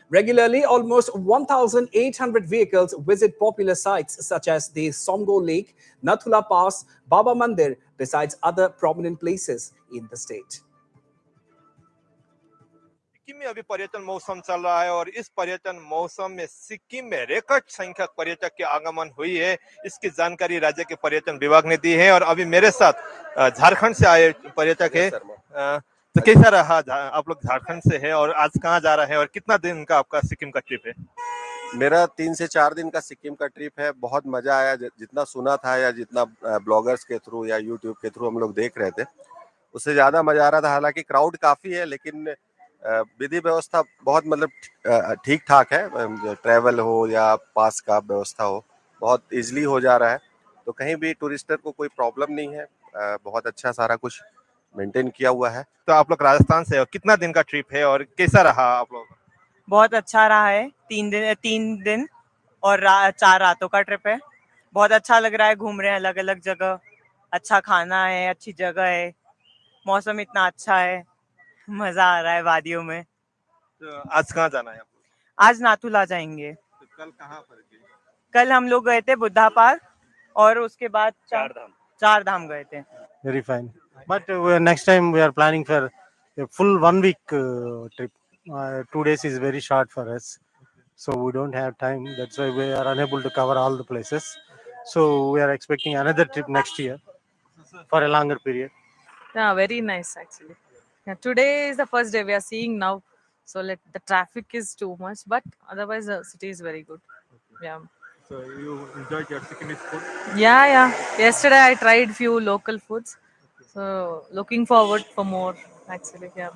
Regularly, almost 1,800 vehicles visit popular sites such as the Somgo Lake, Nathula Pass, Baba Mandir, besides other prominent places in the state. Sikkim में अभी पर्यटन मौसम चल रहा है और इस पर्यटन मौसम में सिक्किम में रिकॉर्ड संख्यक पर्यटक के आगमन हुई है। इसकी जानकारी राज्य के पर्यटन विभाग ने दी है और अभी मेरे साथ झारखंड से आए पर्यटक है। तो कैसा रहा, आप लोग झारखंड से है और आज कहाँ जा रहे हैं और कितना दिन का आपका सिक्किम का ट्रिप है? मेरा 3 से 4 दिन का सिक्किम का ट्रिप है। बहुत मजा आया, जितना सुना था या जितना ब्लॉगर्स के थ्रू या यूट्यूब के थ्रू हम लोग देख रहे थे, उससे ज्यादा मजा आ रहा था। हालांकि क्राउड काफी है, लेकिन विधि व्यवस्था बहुत मतलब ठीक ठाक है। ट्रैवल हो या पास का व्यवस्था हो, बहुत इजीली हो जा रहा है। तो कहीं भी टूरिस्टर को कोई प्रॉब्लम नहीं है। बहुत अच्छा सारा कुछ मेंटेन किया हुआ है। तो आप लोग राजस्थान से हो, कितना दिन का ट्रिप है और कैसा रहा आप लोग? बहुत अच्छा रहा है। 3 दिन और 4 रातों का ट्रिप है। बहुत अच्छा लग रहा है, घूम रहे हैं अलग अलग जगह। अच्छा खाना है, अच्छी जगह है, मौसम इतना अच्छा है, मजा आ रहा है वादियों में। तो आज कहाँ जाना है आपको? आज नाथुला जाएंगे। तो कल कहाँ पर गए? कल हम लोग गए थे बुद्धा पार्क और उसके बाद चार धाम गए थे। Very fine. But next time we are planning for a full 1 week trip. 2 days is very short for us, so we don't have time. That's why we are unable to cover all the places. So we are expecting another trip next year for a longer period. Yeah, very nice actually. Yeah, today is the first day we are seeing now, so the traffic is too much, but otherwise the city is very good. Yeah. So you enjoyed your Sikkimese food? Yeah. Yesterday I tried few local foods, so looking forward for more actually. Yeah.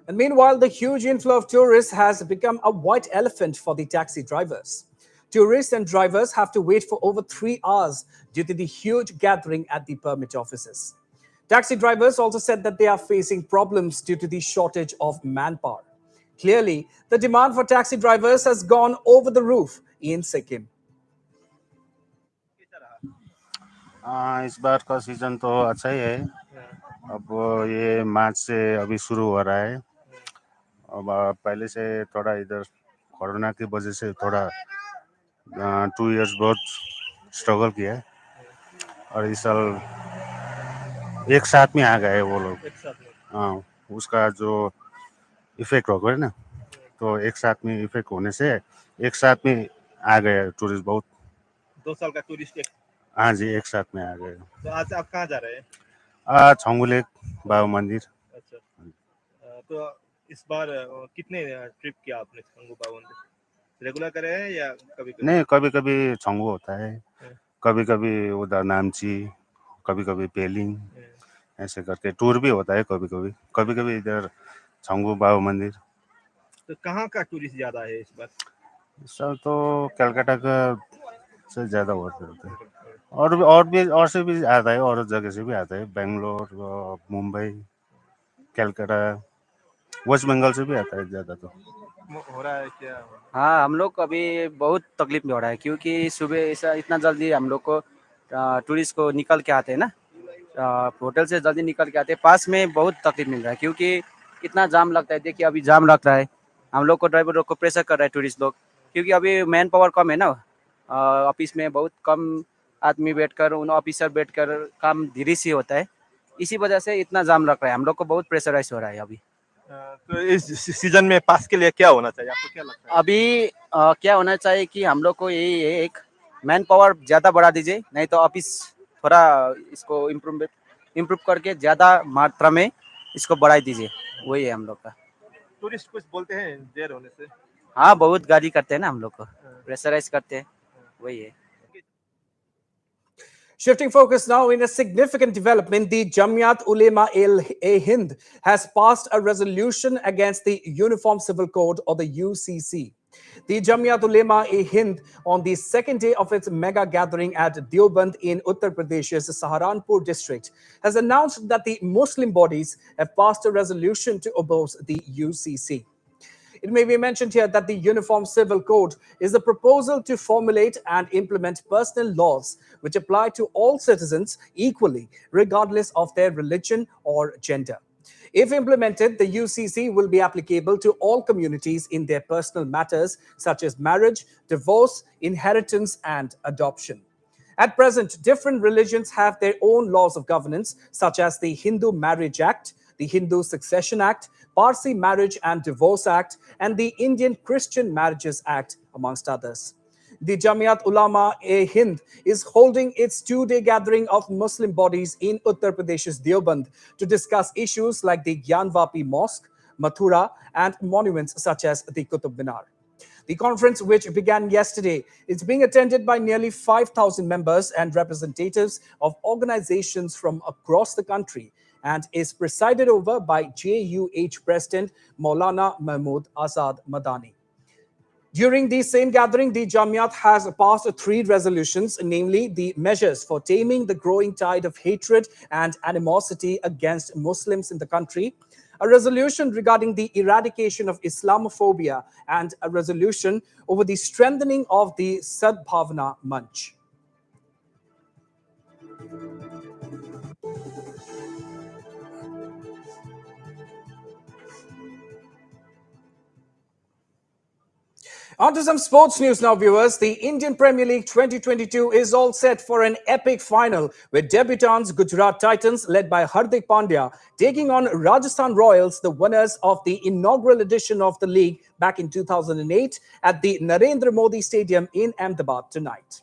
And meanwhile, the huge inflow of tourists has become a white elephant for the taxi drivers. Tourists and drivers have to wait for over 3 hours due to the huge gathering at the permit offices. Taxi drivers also said that they are facing problems due to the shortage of manpower. Clearly, the demand for taxi drivers has gone over the roof in Sikkim. इस बार का season तो अच्छा ही है। अब ये मार्च से अभी शुरू हो रहा है। अब पहले से थोड़ा इधर कोरोना की वजह से थोड़ा 2 इयर्स बहुत स्ट्रगल किया है और इस साल एक साथ में आ गए वो लोग। हाँ, उसका जो इफेक्ट हो गया ना, तो एक साथ में इफेक्ट होने से एक साथ में आ गए टूरिस्ट बहुत। 2 साल का टूरिस्ट हाँ जी, एक साथ में आ गए। तो आज आप कहाँ जा रहे हैं? छंगू लेक, बाबा मंदिर। अच्छा, तो इस बार कितने ट्रिप किया आपने छंगू बाबा मंदिर? रेगुलर करे हैं या कभी-कभी? नहीं, कभी-कभी छंगू होता है, कभी-कभी उधर नामची, कभी-कभी पेलिंग, ऐसे करके टूर भी होता है कभी-कभी। कभी-कभी इधर छंगू बाबा मंदिर। तो कहाँ का टूरिस्ट ज्यादा है इस बार? इस साल तो कलकत्ता का से ज़्यादा होता है। और से भी आता है, और जगह से भी आता है, बेंगलोर, मुंबई, कलकत्ता, वेस्ट बंगाल से भी आता है ज़्यादा तो। हो रहा है क्या? हाँ, हम लोग को अभी बहुत तकलीफ में हो रहा है, क्योंकि सुबह ऐसा इतना जल्दी हम लोग को टूरिस्ट को निकल के आते हैं ना, होटल से जल्दी निकल के आते हैं, पास में बहुत तकलीफ मिल रहा है, क्योंकि इतना जाम लगता है। देखिए अभी जाम लग रहा है, हम लोग को ड्राइवर लोग को प्रेशर कर रहा है टूरिस्ट लोग, क्योंकि अभी मैन पावर कम है ना, ऑफिस में बहुत कम आदमी बैठकर, उन ऑफिसर बैठकर काम धीरे से होता है, इसी वजह से इतना जाम लग रहा है, हम लोग को बहुत प्रेशराइज हो रहा है अभी। तो इस सीजन में पास के लिए क्या होना चाहिए, आपको क्या लगता है? अभी क्या होना चाहिए कि हम लोग को यही है, एक मैन पावर ज़्यादा बढ़ा दीजिए, नहीं तो ऑफिस थोड़ा इसको इम्प्रूव करके ज़्यादा मात्रा में इसको बढ़ा दीजिए, वही है हम लोग का। टूरिस्ट कुछ बोलते हैं देर होने से? हाँ, बहुत गाली करते हैं ना हम लोग को, प्रेशराइज करते हैं, वही है। Shifting focus now, in a significant development, the Jamiat Ulema-e-Hind has passed a resolution against the Uniform Civil Code, or the UCC. The Jamiat Ulema-e-Hind, on the second day of its mega gathering at Deoband in Uttar Pradesh's Saharanpur district, has announced that the Muslim bodies have passed a resolution to oppose the UCC. It may be mentioned here that the Uniform Civil Code is a proposal to formulate and implement personal laws which apply to all citizens equally, regardless of their religion or gender. If implemented, the UCC will be applicable to all communities in their personal matters such as marriage, divorce, inheritance, and adoption. At present, different religions have their own laws of governance, such as the Hindu Marriage Act, the Hindu Succession Act, Parsi Marriage and Divorce Act, and the Indian Christian Marriages Act, amongst others. The Jamiat Ulama-e-Hind is holding its two-day gathering of Muslim bodies in Uttar Pradesh's Deoband to discuss issues like the Gyanvapi Mosque, Mathura, and monuments such as the Qutub Minar. The conference, which began yesterday, is being attended by nearly 5,000 members and representatives of organizations from across the country, and is presided over by JUH President Maulana Mahmood Azad Madani. During the same gathering, the Jamiat has passed 3 resolutions, namely the measures for taming the growing tide of hatred and animosity against Muslims in the country, a resolution regarding the eradication of Islamophobia, and a resolution over the strengthening of the Sadbhavana Manch. On to some sports news now, viewers. The Indian Premier League 2022 is all set for an epic final with debutants Gujarat Titans, led by Hardik Pandya, taking on Rajasthan Royals, the winners of the inaugural edition of the league back in 2008 at the Narendra Modi Stadium in Ahmedabad tonight.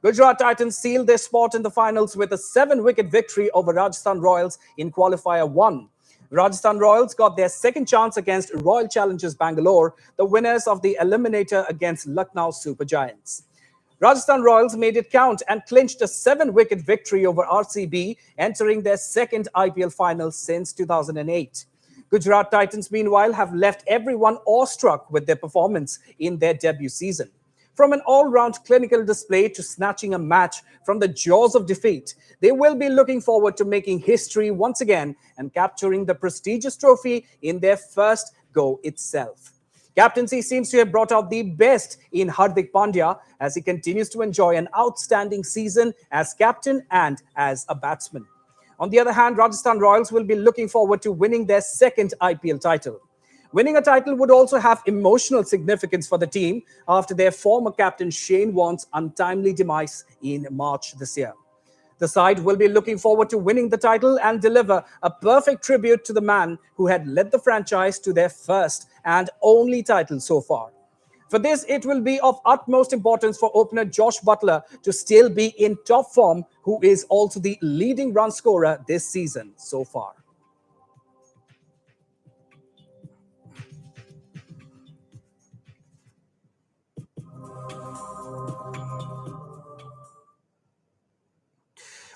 Gujarat Titans sealed their spot in the finals with a 7-wicket victory over Rajasthan Royals in Qualifier 1. Rajasthan Royals got their second chance against Royal Challengers Bangalore, the winners of the eliminator against Lucknow Super Giants. Rajasthan Royals made it count and clinched a 7-wicket victory over RCB, entering their second IPL final since 2008. Gujarat Titans, meanwhile, have left everyone awestruck with their performance in their debut season. From an all-round clinical display to snatching a match from the jaws of defeat, they will be looking forward to making history once again and capturing the prestigious trophy in their first go itself. Captaincy seems to have brought out the best in Hardik Pandya as he continues to enjoy an outstanding season as captain and as a batsman. On the other hand, Rajasthan Royals will be looking forward to winning their second IPL title. Winning a title would also have emotional significance for the team after their former captain Shane Warne's untimely demise in March this year. The side will be looking forward to winning the title and deliver a perfect tribute to the man who had led the franchise to their first and only title so far. For this, it will be of utmost importance for opener Josh Butler to still be in top form, who is also the leading run scorer this season so far.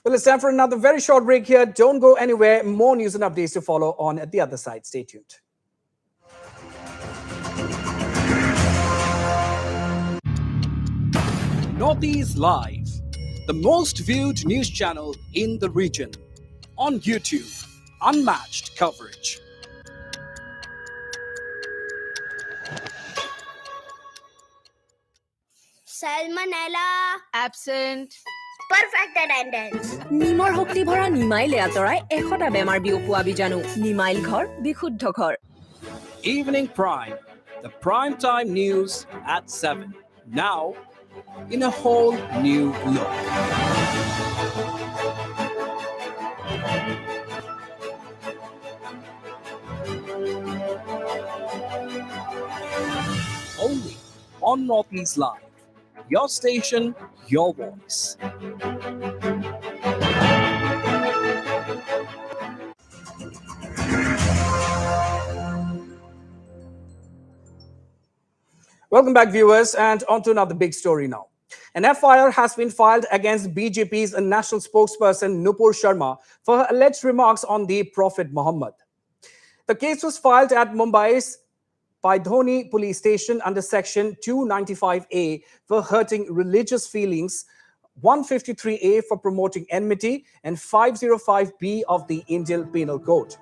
Well, it's time for another very short break here. Don't go anywhere. More news and updates to follow on at the other side. Stay tuned. Northeast Live, the most viewed news channel in the region. On YouTube, unmatched coverage. Salmonella. Absent. Perfect attendance. নিমৰ শক্তি ভৰা নিমাইলে আঁতৰাই 100টা বেমাৰ বিয়পোৱা বীজাণু নিমাইল ঘৰ বিশুদ্ধ ঘৰ Evening Prime, the prime time news at 7. Now, in a whole new look. Only on Northeast Live. Your station, your voice. Welcome back, viewers, and on to another big story now. An FIR has been filed against BJP's national spokesperson Nupur Sharma for her alleged remarks on the Prophet Muhammad. The case was filed at Mumbai's Paidhoni police station under section 295A for hurting religious feelings, 153A for promoting enmity, and 505B of the Indian Penal Code.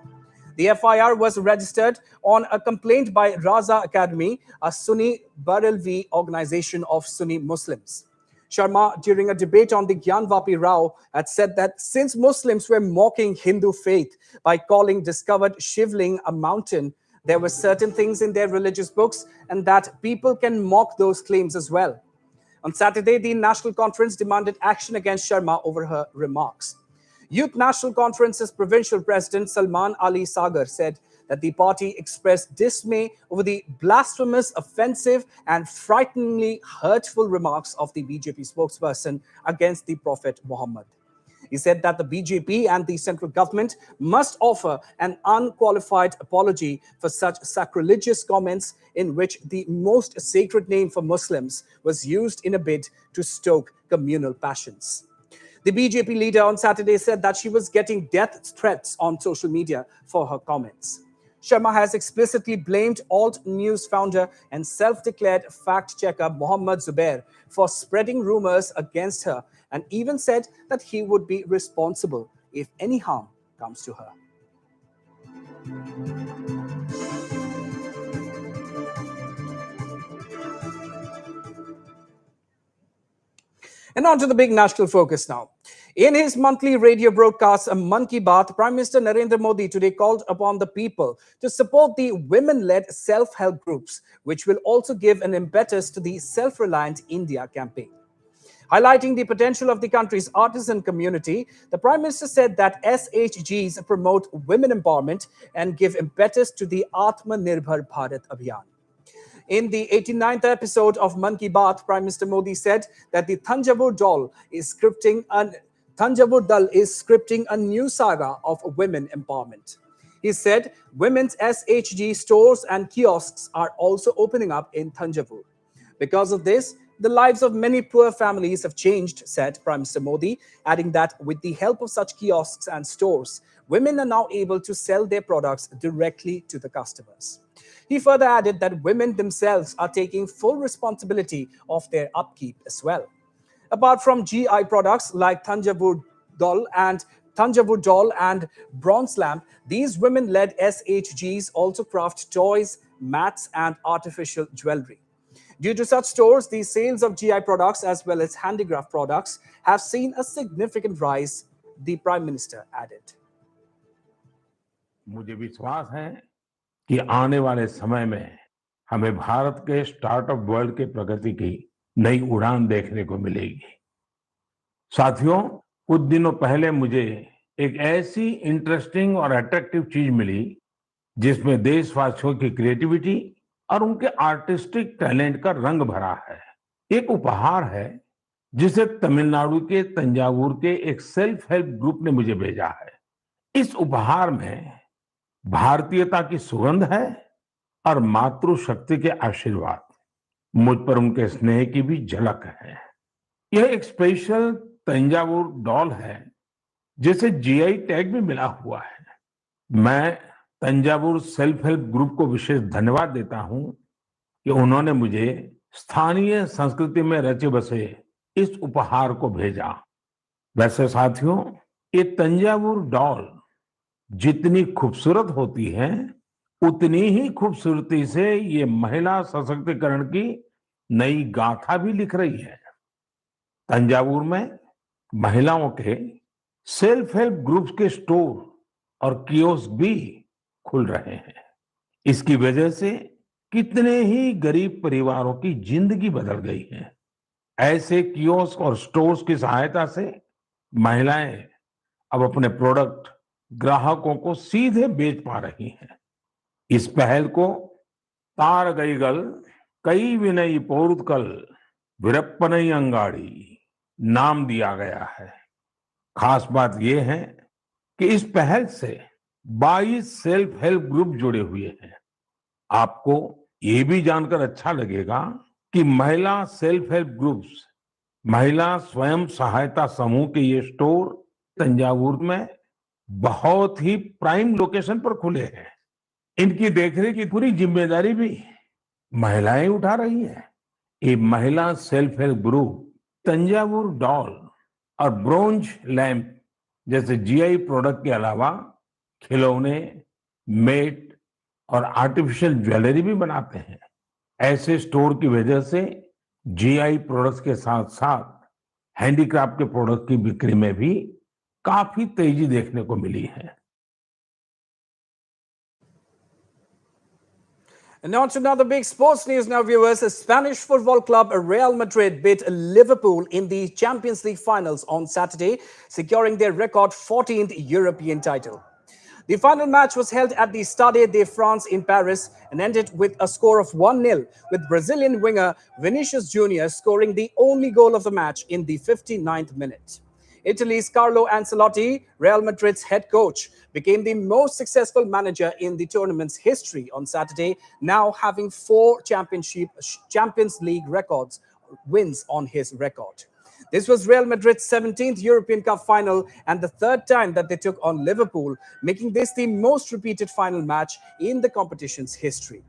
The FIR was registered on a complaint by Raza Academy, a Sunni Barelvi organization of Sunni Muslims. Sharma, during a debate on the Gyanvapi Rao, had said that since Muslims were mocking Hindu faith by calling discovered Shivling a mountain, there were certain things in their religious books and that people can mock those claims as well. On Saturday, the National Conference demanded action against Sharma over her remarks. Youth National Conference's provincial president Salman Ali Sagar said that the party expressed dismay over the blasphemous, offensive, and frighteningly hurtful remarks of the BJP spokesperson against the Prophet Muhammad. He said that the BJP and the central government must offer an unqualified apology for such sacrilegious comments in which the most sacred name for Muslims was used in a bid to stoke communal passions. The BJP leader on Saturday said that she was getting death threats on social media for her comments. Sharma has explicitly blamed Alt News founder and self-declared fact-checker Mohammad Zubair for spreading rumors against her and even said that he would be responsible if any harm comes to her. And on to the big national focus now. In his monthly radio broadcast, Man Ki Baat, Prime Minister Narendra Modi today called upon the people to support the women-led self-help groups, which will also give an impetus to the Self-Reliant India campaign. Highlighting the potential of the country's artisan community, the Prime Minister said that SHGs promote women empowerment and give impetus to the Atmanirbhar Bharat Abhiyan. In the 89th episode of Man Ki Baat, Prime Minister Modi said that the Thanjavur Dal is scripting a new saga of women empowerment. He said women's SHG stores and kiosks are also opening up in Thanjavur. Because of this, the lives of many poor families have changed, said Prime Minister Modi, adding that with the help of such kiosks and stores, women are now able to sell their products directly to the customers. He further added that women themselves are taking full responsibility of their upkeep as well. Apart from GI products like Thanjavur Dal and Bronze Lamp, these women-led SHGs also craft toys, mats, and artificial jewelry. Due to such stores, the sales of GI products as well as handicraft products have seen a significant rise, the Prime Minister added. मुझे विश्वास है कि आने वाले समय में हमें भारत के स्टार्टअप वर्ल्ड के प्रगति की नई उड़ान देखने को मिलेगी। साथियों, कुछ दिनों पहले मुझे एक ऐसी इंटरेस्टिंग और अट्रैक्टिव चीज मिली जिसमें देशवासियों की क्रिएटिविटी और उनके आर्टिस्टिक टैलेंट का रंग भरा है। एक उपहार है जिसे तमिलनाडु के तंजावुर के एक सेल्फ हेल्प ग्रुप ने मुझे भेजा है। इस उपहार में भारतीयता की सुगंध है और मातृशक्ति के आशीर्वाद। मुझ पर उनके स्नेह की भी झलक है। यह एक स्पेशल तंजावुर डॉल है जिसे जीआई टैग भी मिला हुआ है। मैं तंजावुर सेल्फ हेल्प ग्रुप को विशेष धन्यवाद देता हूं कि उन्होंने मुझे स्थानीय संस्कृति में रचे बसे इस उपहार को भेजा। वैसे साथियों, ये तंजावुर डॉल जितनी खूबसूरत होती है, उतनी ही खूबसूरती से ये महिला सशक्तिकरण की नई गाथा भी लिख रही है। तंजावुर में महिलाओं के सेल्फ हेल्प ग्रुप्स के स्टोर और कियोस्क भी खुल रहे हैं। इसकी वजह से कितने ही गरीब परिवारों की जिंदगी बदल गई है। ऐसे कियोस्क और स्टोर्स की सहायता से महिलाएं अब अपने प्रोडक्ट ग्राहकों को सीधे बेच पा रही हैं। इस पहल को तारगईगल कई विनयी पोरुत्कल विरप्पनई अंगाड़ी नाम दिया गया है। खास बात यह है कि इस पहल से 22 सेल्फ हेल्प ग्रुप जुड़े हुए हैं। आपको ये भी जानकर अच्छा लगेगा कि महिला सेल्फ हेल्प ग्रुप्स, महिला स्वयं सहायता समूह के ये स्टोर तंजावुर में बहुत ही प्राइम लोकेशन पर खुले हैं। इनकी देखरेख की पूरी जिम्मेदारी भी महिलाएं उठा रही हैं। ये महिला self help group Thanjavur doll और ब्रोंज लैंप जैसे जीआई प्रोडक्ट के अलावा खिलौने, मेट और आर्टिफिशियल ज्वेलरी भी बनाते हैं। ऐसे स्टोर की वजह से जीआई प्रोडक्ट्स के साथ साथ हैंडीक्राफ्ट के प्रोडक्ट की बिक्री में भी काफी तेजी देखने को मिली है। And on to another big sports news now, viewers. Spanish football club Real Madrid beat Liverpool in the Champions League finals on Saturday, securing their record 14th European title. The final match was held at the Stade de France in Paris and ended with a score of 1-0, with Brazilian winger Vinicius Junior scoring the only goal of the match in the 59th minute. Italy's Carlo Ancelotti, Real Madrid's head coach, became the most successful manager in the tournament's history on Saturday, now having 4 Champions League wins on his record. This was Real Madrid's 17th European Cup final and the 3rd time that they took on Liverpool, making this the most repeated final match in the competition's history.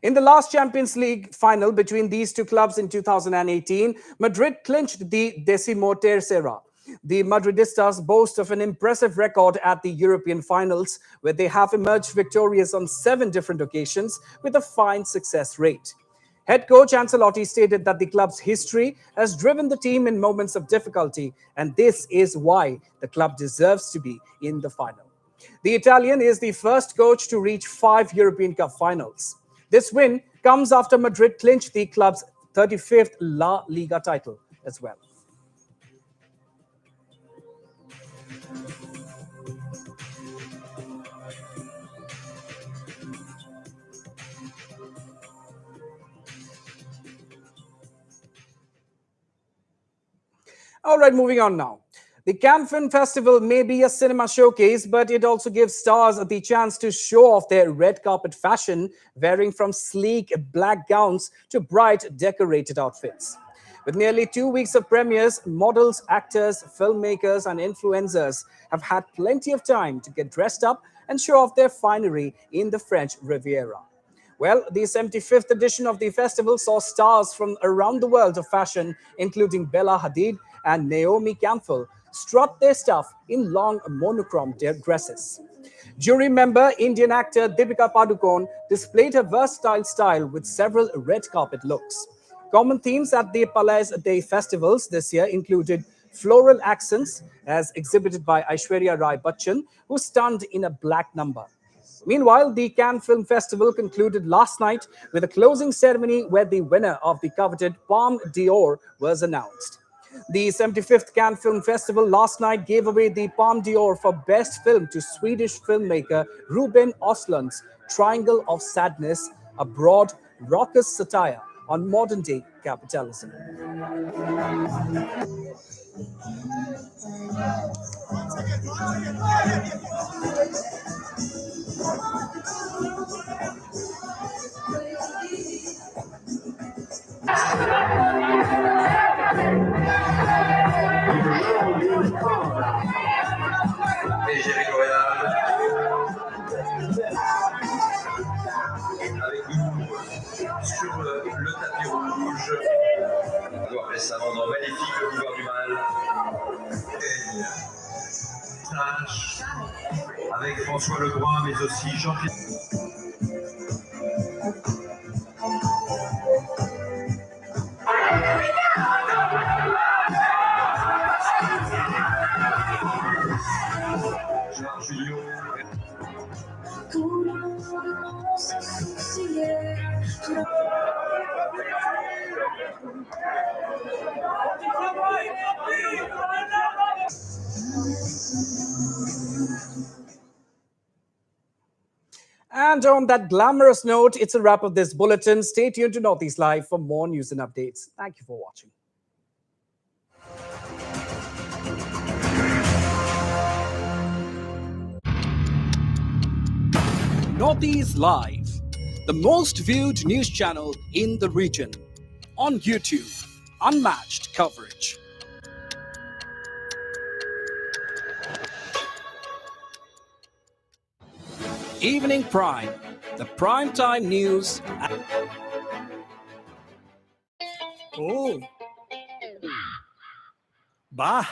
In the last Champions League final between these two clubs in 2018, Madrid clinched the Decimotercera. The Madridistas boast of an impressive record at the European finals, where they have emerged victorious on 7 different occasions with a fine success rate. Head coach Ancelotti stated that the club's history has driven the team in moments of difficulty, and this is why the club deserves to be in the final. The Italian is the first coach to reach 5 European Cup finals. This win comes after Madrid clinched the club's 35th La Liga title as well. All right, moving on now. The Cannes Film Festival may be a cinema showcase, but it also gives stars the chance to show off their red carpet fashion, varying from sleek black gowns to bright decorated outfits. With nearly 2 weeks of premieres, models, actors, filmmakers, and influencers have had plenty of time to get dressed up and show off their finery in the French Riviera. Well, the 75th edition of the festival saw stars from around the world of fashion, including Bella Hadid and Naomi Campbell, strut their stuff in long monochrome dresses. Jury member Indian actor Deepika Padukone displayed her versatile style with several red carpet looks. Common themes at the Palais Day festivals this year included floral accents, as exhibited by Aishwarya Rai Bachchan, who stunned in a black number. Meanwhile, the Cannes Film Festival concluded last night with a closing ceremony where the winner of the coveted Palme d'Or was announced. The 75th Cannes Film Festival last night gave away the Palme d'Or for Best Film to Swedish filmmaker Ruben Östlund's Triangle of Sadness, a broad, raucous satire on modern-day capitalism. Avec nous sur le tapis rouge. Après sa rendre magnifique, le pouvoir du mal. Avec François Lebrun, mais aussi Jean-Pierre. And on that glamorous note, it's a wrap of this bulletin. Stay tuned to Northeast Live for more news and updates. Thank you for watching. Northeast Live, the most viewed news channel in the region. On YouTube, unmatched coverage. Evening Prime, the primetime news. Oh, bah.